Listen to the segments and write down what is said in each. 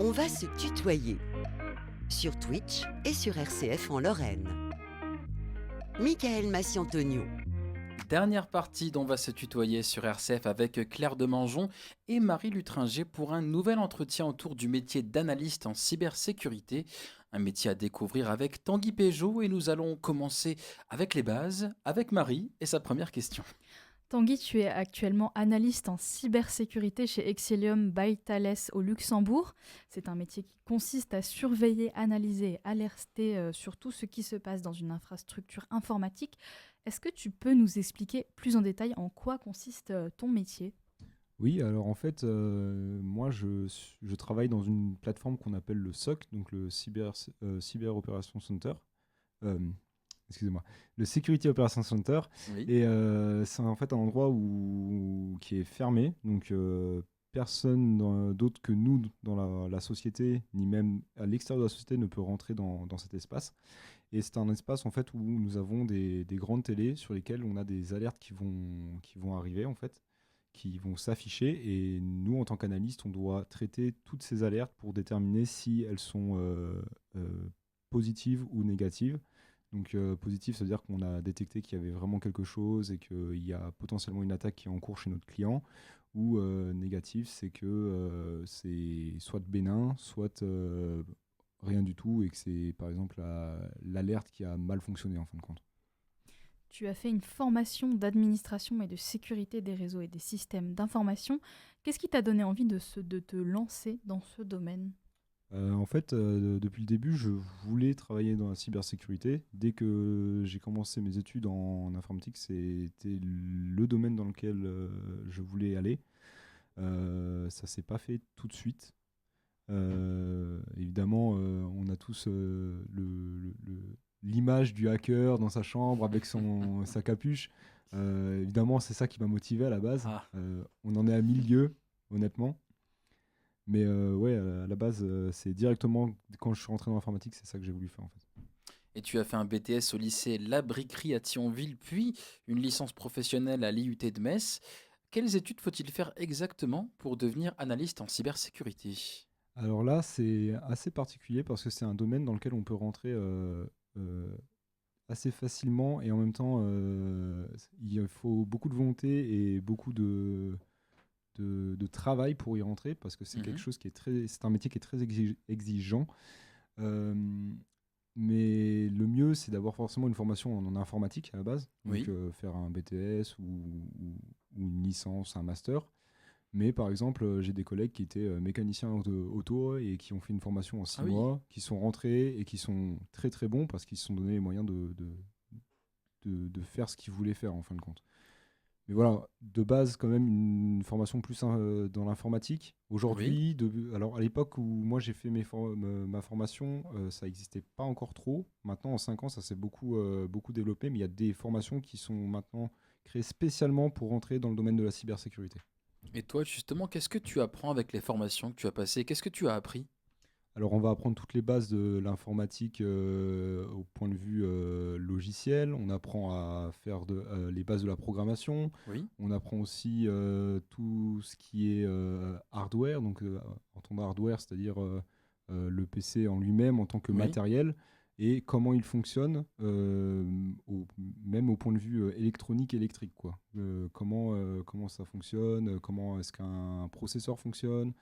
On va se tutoyer sur Twitch et sur RCF en Lorraine. Michael Massiantonio. Dernière partie dont on va se tutoyer sur RCF avec Claire Demangeon et Marie Lutringer pour un nouvel entretien autour du métier d'analyste en cybersécurité. Un métier à découvrir avec Tanguy Péjot et nous allons commencer avec les bases, avec Marie et sa première question. Tanguy, tu es actuellement analyste en cybersécurité chez Excellium by Thales au Luxembourg. C'est un métier qui consiste à surveiller, analyser et alerter sur tout ce qui se passe dans une infrastructure informatique. Est-ce que tu peux nous expliquer plus en détail en quoi consiste ton métier ? Oui, alors en fait, moi je travaille dans une plateforme qu'on appelle le SOC, donc le Cyber Operations Center. Excusez-moi, le Security Operations Center. Oui. Et c'est en fait un endroit qui est fermé, donc personne d'autre que nous dans la société, ni même à l'extérieur de la société, ne peut rentrer dans cet espace. Et c'est un espace en fait où nous avons des grandes télés sur lesquelles on a des alertes qui vont arriver en fait, qui vont s'afficher. Et nous, en tant qu'analystes, on doit traiter toutes ces alertes pour déterminer si elles sont positives ou négatives. Donc positif, c'est-à-dire qu'on a détecté qu'il y avait vraiment quelque chose et qu'il y a potentiellement une attaque qui est en cours chez notre client. Ou négatif, c'est que c'est soit bénin, soit rien du tout et que c'est par exemple l'alerte qui a mal fonctionné en fin de compte. Tu as fait une formation d'administration et de sécurité des réseaux et des systèmes d'information. Qu'est-ce qui t'a donné envie de te lancer dans ce domaine ? En fait, depuis le début, je voulais travailler dans la cybersécurité. Dès que j'ai commencé mes études en informatique, c'était le domaine dans lequel je voulais aller. Ça s'est pas fait tout de suite. Évidemment, on a tous l'image du hacker dans sa chambre avec sa capuche. Évidemment, c'est ça qui m'a motivé à la base. On en est à 1000 lieues, honnêtement. Mais ouais, à la base, c'est directement quand je suis rentré dans l'informatique, c'est ça que j'ai voulu faire en fait. Et tu as fait un BTS au lycée La Briquerie à Thionville, puis une licence professionnelle à l'IUT de Metz. Quelles études faut-il faire exactement pour devenir analyste en cybersécurité ? Alors là, c'est assez particulier parce que c'est un domaine dans lequel on peut rentrer assez facilement et en même temps, il faut beaucoup de volonté et beaucoup de travail pour y rentrer parce que c'est quelque chose qui c'est un métier qui est très exigeant. Mais le mieux, c'est d'avoir forcément une formation en informatique à la base, donc faire un BTS ou une licence, un master. Mais par exemple, j'ai des collègues qui étaient mécaniciens auto et qui ont fait une formation en 6 mois, qui sont rentrés et qui sont très très bons parce qu'ils se sont donné les moyens de faire ce qu'ils voulaient faire en fin de compte. Mais voilà, de base, quand même, une formation plus dans l'informatique. Aujourd'hui, alors à l'époque où moi j'ai fait ma formation, ça n'existait pas encore trop. Maintenant, en 5 ans, ça s'est beaucoup développé, mais il y a des formations qui sont maintenant créées spécialement pour rentrer dans le domaine de la cybersécurité. Et toi, justement, qu'est-ce que tu apprends avec les formations que tu as passées ? Qu'est-ce que tu as appris ? Alors, on va apprendre toutes les bases de l'informatique au point de vue logiciel. On apprend à faire les bases de la programmation. Oui. On apprend aussi tout ce qui est hardware. Donc, entendre hardware, c'est-à-dire le PC en lui-même en tant que matériel et comment il fonctionne, même au point de vue électronique, quoi. Comment ça fonctionne, comment est-ce qu'un processeur fonctionne.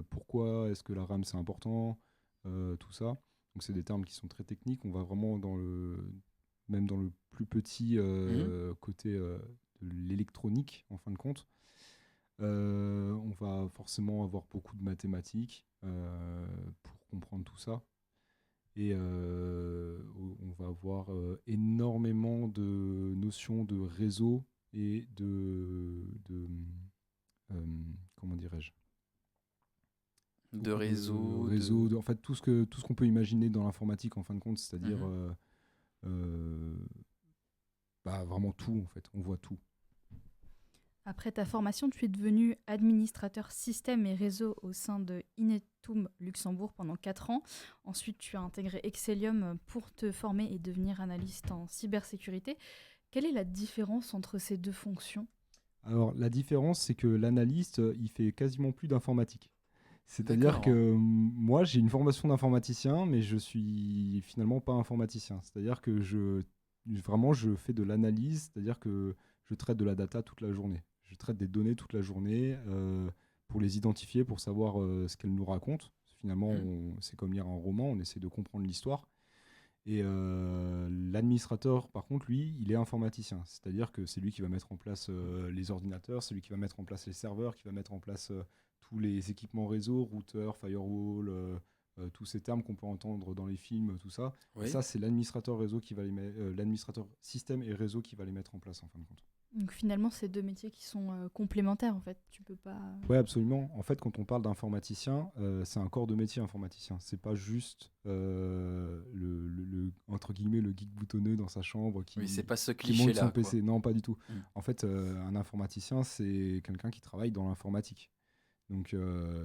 Pourquoi est-ce que la RAM c'est important, tout ça. Donc c'est des termes qui sont très techniques. On va vraiment même dans le plus petit côté de l'électronique en fin de compte. On va forcément avoir beaucoup de mathématiques pour comprendre tout ça. Et on va avoir énormément de notions de réseau et comment dirais-je, de réseau, en fait tout ce qu'on peut imaginer dans l'informatique en fin de compte, c'est-à-dire vraiment tout en fait, on voit tout. Après ta formation, tu es devenu administrateur système et réseau au sein de Inetum Luxembourg pendant 4 ans. Ensuite, tu as intégré Excellium pour te former et devenir analyste en cybersécurité. Quelle est la différence entre ces deux fonctions ? Alors la différence, c'est que l'analyste, il fait quasiment plus d'informatique. C'est-à-dire D'accord. que moi, j'ai une formation d'informaticien, mais je suis finalement pas informaticien. C'est-à-dire que vraiment, je fais de l'analyse, c'est-à-dire que je traite de la data toute la journée. Je traite des données toute la journée pour les identifier, pour savoir ce qu'elles nous racontent. Finalement, Hmm. c'est comme lire un roman, on essaie de comprendre l'histoire. Et l'administrateur, par contre, lui, il est informaticien. C'est-à-dire que c'est lui qui va mettre en place les ordinateurs, c'est lui qui va mettre en place les serveurs, qui va mettre en place tous les équipements réseau, routeur, firewall, tous ces termes qu'on peut entendre dans les films, tout ça. Et Oui. ça, c'est l'administrateur réseau qui va l'administrateur système et réseau qui va les mettre en place en fin de compte. Donc finalement, c'est deux métiers qui sont complémentaires en fait. Tu peux pas. Ouais, absolument. En fait, quand on parle d'informaticien, c'est un corps de métier informaticien. C'est pas juste entre guillemets le geek boutonneux dans sa chambre Oui, c'est pas ce qui monte son cliché-là, quoi. PC. Non, pas du tout. Hmm. En fait, un informaticien, c'est quelqu'un qui travaille dans l'informatique. Donc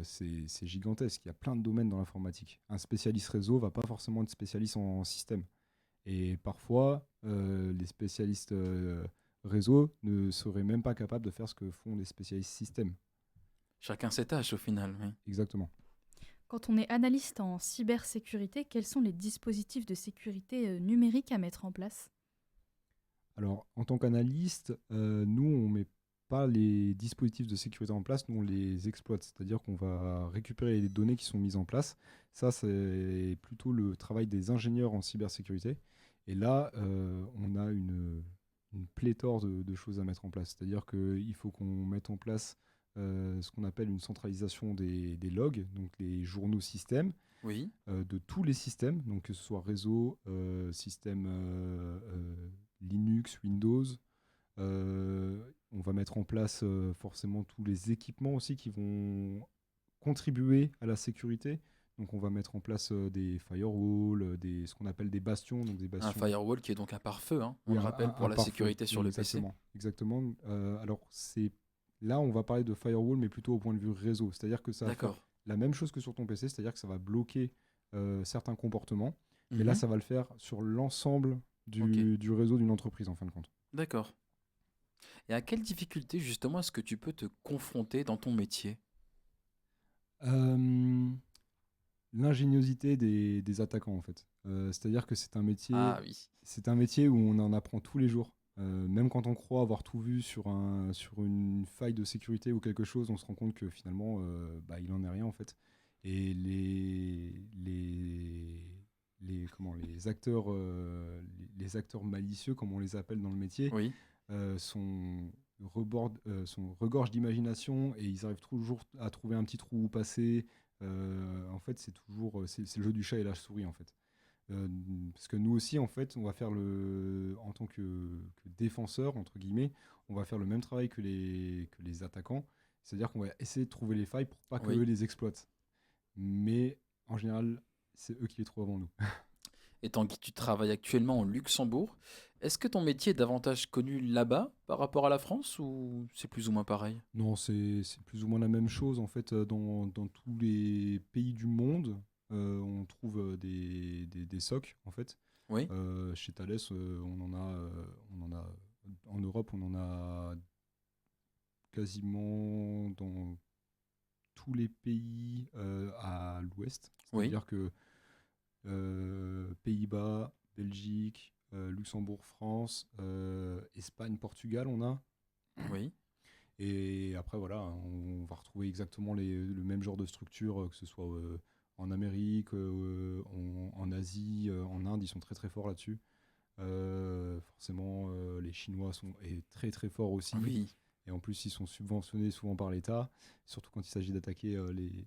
c'est gigantesque. Il y a plein de domaines dans l'informatique. Un spécialiste réseau va pas forcément être spécialiste en système. Et parfois, les spécialistes réseau ne seraient même pas capables de faire ce que font les spécialistes système. Chacun ses tâches, au final. Oui. Exactement. Quand on est analyste en cybersécurité, quels sont les dispositifs de sécurité numérique à mettre en place? Alors, en tant qu'analyste, nous, on met pas les dispositifs de sécurité en place, nous, on les exploite. C'est-à-dire qu'on va récupérer les données qui sont mises en place. Ça, c'est plutôt le travail des ingénieurs en cybersécurité. Et là, on a une pléthore de choses à mettre en place. C'est-à-dire qu'il faut qu'on mette en place ce qu'on appelle une centralisation des logs, donc les journaux systèmes, Oui. de tous les systèmes, donc que ce soit réseau, système Linux, Windows. On va mettre en place forcément tous les équipements aussi qui vont contribuer à la sécurité. Donc on va mettre en place des firewalls, ce qu'on appelle des bastions. Donc des Un bastions, firewall qui est donc un pare-feu, hein, on oui, le rappelle, pour un la pare-feu. sécurité sur le PC. Exactement. Exactement. Alors là, on va parler de firewall, mais plutôt au point de vue réseau. C'est-à-dire que ça va faire D'accord. la même chose que sur ton PC, c'est-à-dire que ça va bloquer certains comportements. Mais là, Mhm. ça va le faire sur l'ensemble Ok. du réseau d'une entreprise, en fin de compte. D'accord. Et à quelle difficulté, justement, est-ce que tu peux te confronter dans ton métier? Euh, L'ingéniosité des attaquants, en fait. C'est-à-dire que Ah oui. c'est un métier où on en apprend tous les jours. Même quand on croit avoir tout vu sur une faille de sécurité ou quelque chose, on se rend compte que finalement, il en est rien, en fait. Et les acteurs malicieux, comme on les appelle dans le métier, Oui. sont regorges d'imagination et ils arrivent toujours à trouver un petit trou où passer. En fait, c'est le jeu du chat et la souris, en fait. Euh, Parce que nous aussi, en fait, on va faire en tant que défenseur, entre guillemets, on va faire le même travail que les attaquants. C'est-à-dire qu'on va essayer de trouver les failles pour pas qu'eux Oui. les exploitent. Mais en général, c'est eux qui les trouvent avant nous. Étant que tu travailles actuellement au Luxembourg, est-ce que ton métier est davantage connu là-bas par rapport à la France ou c'est plus ou moins pareil? Non, c'est plus ou moins la même chose. En fait, dans tous les pays du monde, on trouve des SOC, en fait. Oui. Chez Thales, on en a en Europe, on en a quasiment dans tous les pays à l'ouest. Oui. C'est-à-dire que Pays-Bas, Belgique, Luxembourg, France, Espagne, Portugal, on a. Oui. Et après, voilà, on va retrouver exactement le même genre de structure, que ce soit en Amérique, en Asie, en Inde, ils sont très très forts là-dessus. Forcément, les Chinois sont très très forts aussi. Oui. Et en plus, ils sont subventionnés souvent par l'État, surtout quand il s'agit d'attaquer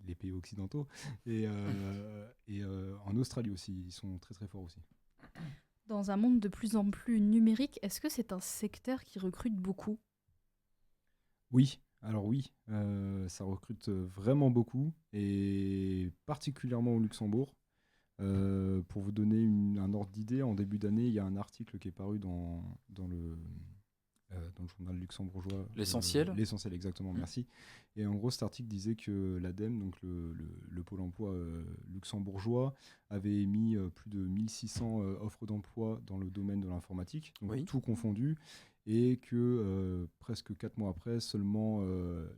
les pays occidentaux. Et en Australie aussi, ils sont très très forts aussi. Dans un monde de plus en plus numérique, est-ce que c'est un secteur qui recrute beaucoup? Oui, alors oui, ça recrute vraiment beaucoup, et particulièrement au Luxembourg. Pour vous donner un ordre d'idée, en début d'année, il y a un article qui est paru dans le journal luxembourgeois. L'essentiel? L'essentiel, exactement, Mm. merci. Et en gros, cet article disait que l'ADEME, donc le pôle emploi luxembourgeois, avait émis plus de 1600 offres d'emploi dans le domaine de l'informatique, donc Oui. tout confondu, et que presque 4 mois après, seulement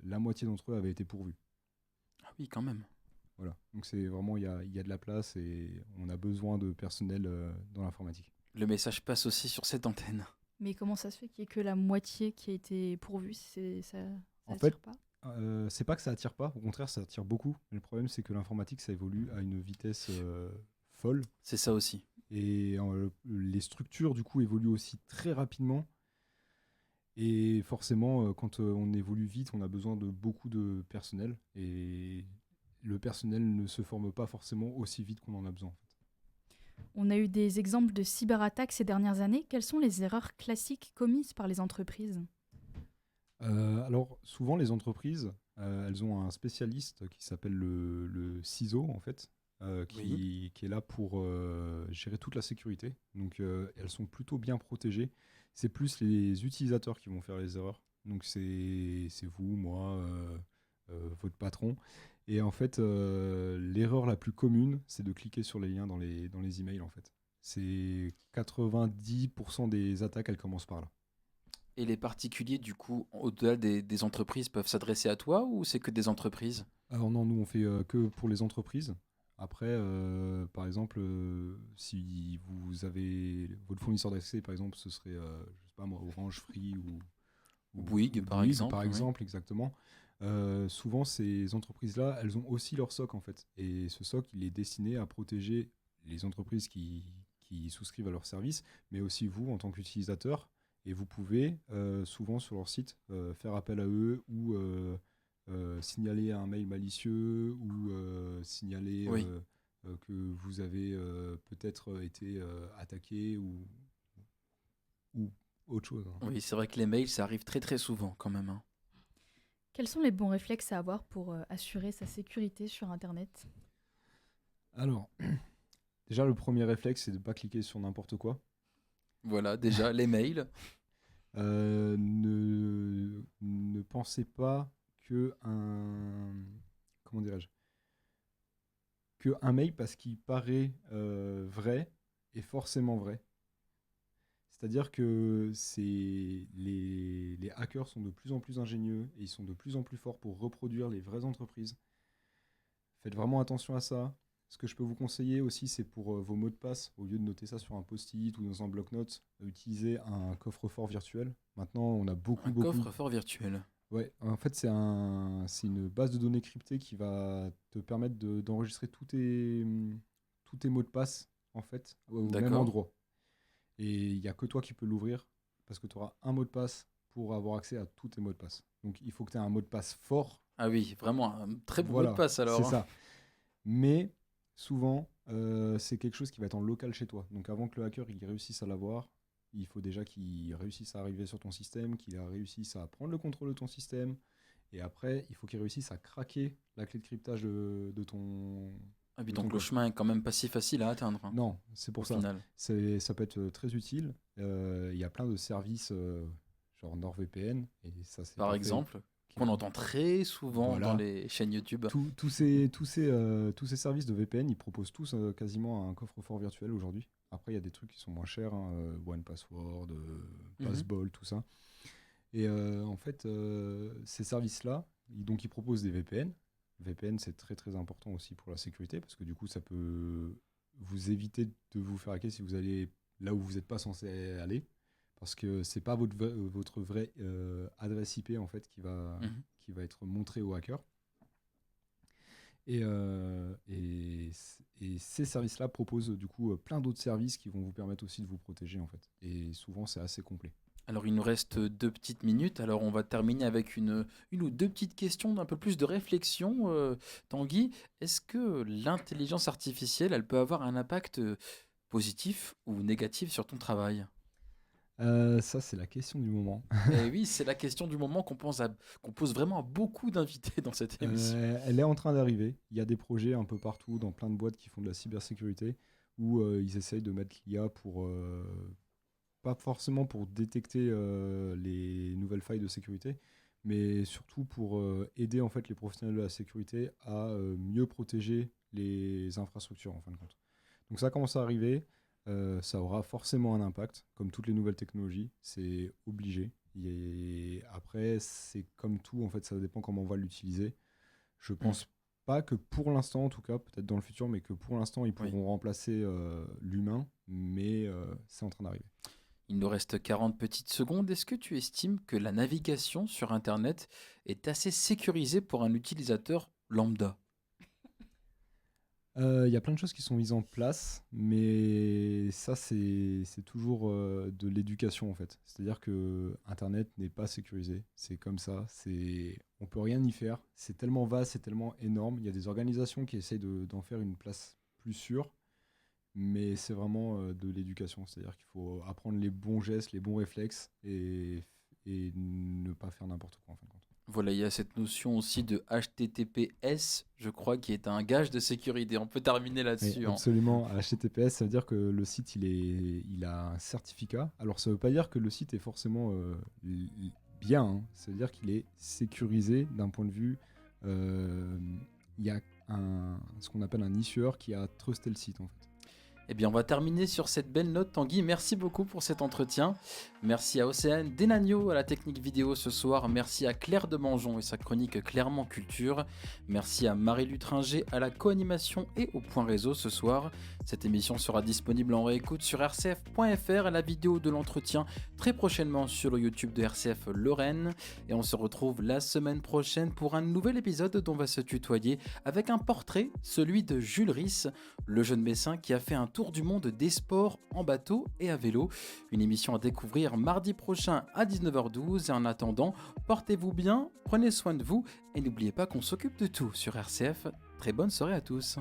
la moitié d'entre eux avaient été pourvus. Ah oui, quand même. Voilà. Donc c'est vraiment, il y a de la place et on a besoin de personnel dans l'informatique. Le message passe aussi sur cette antenne. Mais comment ça se fait qu'il n'y ait que la moitié qui a été pourvue? Ça En attire fait, pas? c'est pas que ça attire pas, au contraire, ça attire beaucoup. Mais le problème, c'est que l'informatique, ça évolue à une vitesse folle. C'est ça aussi. Et les structures, du coup, évoluent aussi très rapidement. Et forcément, quand on évolue vite, on a besoin de beaucoup de personnel. Et le personnel ne se forme pas forcément aussi vite qu'on en a besoin, en fait. On a eu des exemples de cyberattaques ces dernières années. Quelles sont les erreurs classiques commises par les entreprises? Alors, souvent, les entreprises, elles ont un spécialiste qui s'appelle le CISO, en fait, qui est là pour gérer toute la sécurité. Donc, elles sont plutôt bien protégées. C'est plus les utilisateurs qui vont faire les erreurs. Donc, c'est vous, moi, votre patron. Et en fait, l'erreur la plus commune, c'est de cliquer sur les liens dans les emails, en fait. C'est 90% des attaques, elles commencent par là. Et les particuliers, du coup, au-delà des entreprises, peuvent s'adresser à toi ou c'est que des entreprises? Alors non, nous on fait que pour les entreprises. Après, par exemple, si vous avez votre fournisseur d'accès, par exemple, ce serait, je sais pas moi, Orange, Free ou Bouygues, par Bouygues, exemple. par Oui. exemple, exactement. Souvent, ces entreprises-là, elles ont aussi leur SOC en fait. Et ce SOC, il est destiné à protéger les entreprises qui souscrivent à leurs services, mais aussi vous en tant qu'utilisateur. Et vous pouvez souvent sur leur site faire appel à eux ou signaler un mail malicieux ou signaler Oui. que vous avez peut-être été attaqué ou autre chose, hein. Oui, c'est vrai que les mails, ça arrive très très souvent quand même, hein. Quels sont les bons réflexes à avoir pour assurer sa sécurité sur Internet? Alors, déjà le premier réflexe, c'est de ne pas cliquer sur n'importe quoi. Voilà, déjà, les mails. Ne pensez pas que comment dirais-je, que un mail parce qu'il paraît vrai est forcément vrai. C'est-à-dire que les hackers sont de plus en plus ingénieux et ils sont de plus en plus forts pour reproduire les vraies entreprises. Faites vraiment attention à ça. Ce que je peux vous conseiller aussi, c'est pour vos mots de passe, au lieu de noter ça sur un post-it ou dans un bloc-notes, utilisez un coffre-fort virtuel. Maintenant, on a Un beaucoup. coffre-fort virtuel. Ouais, en fait, c'est une base de données cryptée qui va te permettre d'enregistrer tous tes mots de passe, en fait, au même D'accord. endroit. Et il n'y a que toi qui peux l'ouvrir, parce que tu auras un mot de passe pour avoir accès à tous tes mots de passe. Donc, il faut que tu aies un mot de passe fort. Ah oui, vraiment un très bon mot Voilà, de passe alors, c'est hein. ça. Mais souvent, c'est quelque chose qui va être en local chez toi. Donc, avant que le hacker il réussisse à l'avoir, il faut déjà qu'il réussisse à arriver sur ton système, qu'il réussisse à prendre le contrôle de ton système. Et après, il faut qu'il réussisse à craquer la clé de cryptage de ton. Ah oui, de ton donc le coffre. chemin est quand même pas si facile à atteindre, hein, Non, c'est au pour ça. final. Ça peut être très utile. Il y a plein de services genre NordVPN. Et ça, c'est Par parfait. exemple, qu'on entend très souvent Voilà. dans les chaînes YouTube. Tous ces services de VPN, ils proposent tous quasiment un coffre-fort virtuel aujourd'hui. Après, il y a des trucs qui sont moins chers, hein, OnePassword, Passball, tout ça. Et en fait, ces services-là, donc ils proposent des VPN. VPN, c'est très très important aussi pour la sécurité parce que du coup, ça peut vous éviter de vous faire hacker si vous allez là où vous n'êtes pas censé aller. Parce que c'est pas votre vraie adresse IP en fait Mhm. qui va être montrée au hacker. Et ces services-là proposent du coup plein d'autres services qui vont vous permettre aussi de vous protéger en fait. Et souvent c'est assez complet. Alors il nous reste 2 petites minutes, alors on va terminer avec une ou deux petites questions d'un peu plus de réflexion. Tanguy, est-ce que l'intelligence artificielle, elle peut avoir un impact positif ou négatif sur ton travail? Ça c'est la question du moment. Eh oui, c'est la question du moment qu'on pose vraiment à beaucoup d'invités dans cette émission. Elle est en train d'arriver. Il y a des projets un peu partout dans plein de boîtes qui font de la cybersécurité où ils essayent de mettre l'IA pour pas forcément pour détecter les nouvelles failles de sécurité, mais surtout pour aider en fait les professionnels de la sécurité à mieux protéger les infrastructures en fin de compte. Donc ça commence à arriver, ça aura forcément un impact, comme toutes les nouvelles technologies, c'est obligé. Et après, c'est comme tout, en fait, ça dépend comment on va l'utiliser. Je pense pas que pour l'instant, en tout cas, peut-être dans le futur, mais que pour l'instant, ils pourront remplacer l'humain, mais c'est en train d'arriver. Il nous reste 40 petites secondes. Est-ce que tu estimes que la navigation sur Internet est assez sécurisée pour un utilisateur lambda? Il y a plein de choses qui sont mises en place, mais ça, c'est toujours de l'éducation, en fait. C'est-à-dire que Internet n'est pas sécurisé. C'est comme ça. On peut rien y faire. C'est tellement vaste, c'est tellement énorme. Il y a des organisations qui essayent d'en faire une place plus sûre, mais c'est vraiment de l'éducation. C'est-à-dire qu'il faut apprendre les bons gestes, les bons réflexes et ne pas faire n'importe quoi, en fin de compte. Voilà, il y a cette notion aussi de HTTPS, je crois, qui est un gage de sécurité. On peut terminer là-dessus. Oui, Hein. absolument. HTTPS, ça veut dire que le site, il a un certificat. Alors, ça ne veut pas dire que le site est forcément bien. Hein. Ça veut dire qu'il est sécurisé d'un point de vue... Il y a ce qu'on appelle un issuer qui a trusté le site, en fait. Eh bien, on va terminer sur cette belle note, Tanguy. Merci beaucoup pour cet entretien. Merci à Océane Denagno à la technique vidéo ce soir. Merci à Claire Demangeon et sa chronique Clairement Culture. Merci à Marie Lutringer à la co-animation et au point réseau ce soir. Cette émission sera disponible en réécoute sur rcf.fr et la vidéo de l'entretien très prochainement sur le YouTube de RCF Lorraine. Et on se retrouve la semaine prochaine pour un nouvel épisode dont on va se tutoyer avec un portrait, celui de Jules Risse, le jeune Messin qui a fait un tour du monde des sports en bateau et à vélo. Une émission à découvrir mardi prochain à 19h12 et en attendant, portez-vous bien, prenez soin de vous et n'oubliez pas qu'on s'occupe de tout sur RCF. Très bonne soirée à tous.